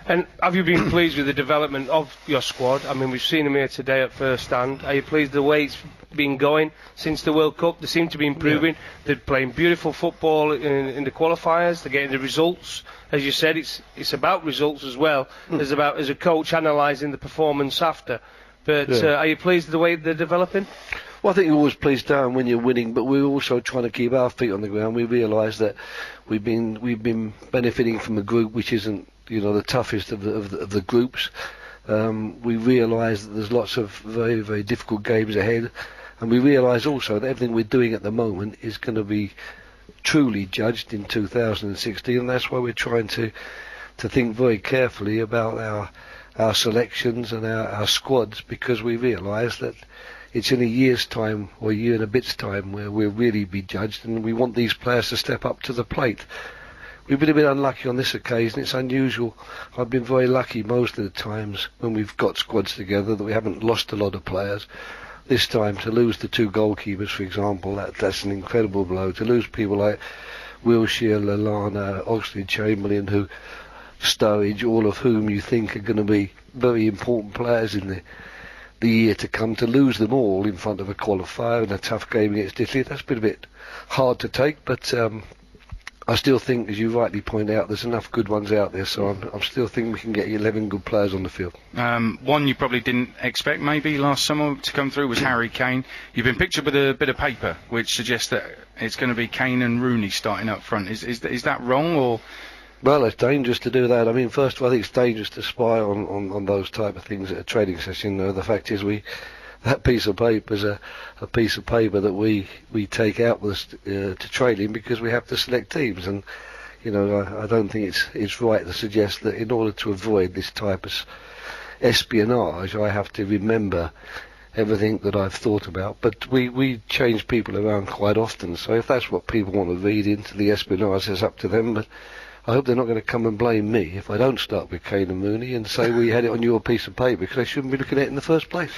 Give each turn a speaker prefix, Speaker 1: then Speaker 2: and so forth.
Speaker 1: And have you been pleased with the development of your squad? I mean, we've seen them here today at first stand. Are you pleased with the way it's been going since the World Cup? They seem to be improving. Yeah. They're playing beautiful football in the qualifiers. They're getting the results. As you said, it's about results as well as a coach analysing the performance after. But are you pleased with the way they're developing?
Speaker 2: Well, I think you're always pleased down when you're winning, but we're also trying to keep our feet on the ground. We realise that we've been benefiting from a group which isn't, the toughest of the groups. We realise that there's lots of very, very difficult games ahead, and we realise also that everything we're doing at the moment is going to be truly judged in 2016, and that's why we're trying to think very carefully about our selections and our squads, because we realise that it's in a year's time or a year and a bit's time where we'll really be judged, and we want these players to step up to the plate. We've been a bit unlucky on this occasion. It's unusual. I've been very lucky most of the times when we've got squads together that we haven't lost a lot of players. This time, to lose the 2 goalkeepers, for example, that's an incredible blow. To lose people like Wilshere, Lallana, Oxlade-Chamberlain, Sturridge, all of whom you think are going to be very important players in the year to come, to lose them all in front of a qualifier in a tough game against Italy, that's been a bit hard to take, but I still think, as you rightly point out, there's enough good ones out there, so I'm still thinking we can get 11 good players on the field.
Speaker 3: One you probably didn't expect maybe last summer to come through was Harry Kane. You've been pictured with a bit of paper which suggests that it's going to be Kane and Rooney starting up front. Is that wrong, or...?
Speaker 2: Well, it's dangerous to do that. I mean, first of all, I think it's dangerous to spy on those type of things at a training session. The fact is, that piece of paper is a piece of paper that we take out with us to training because we have to select teams, and I don't think it's right to suggest that in order to avoid this type of espionage, I have to remember everything that I've thought about. But we change people around quite often, so if that's what people want to read into the espionage, it's up to them. But I hope they're not going to come and blame me if I don't start with Kane and Rooney and say we had it on your piece of paper, because they shouldn't be looking at it in the first place.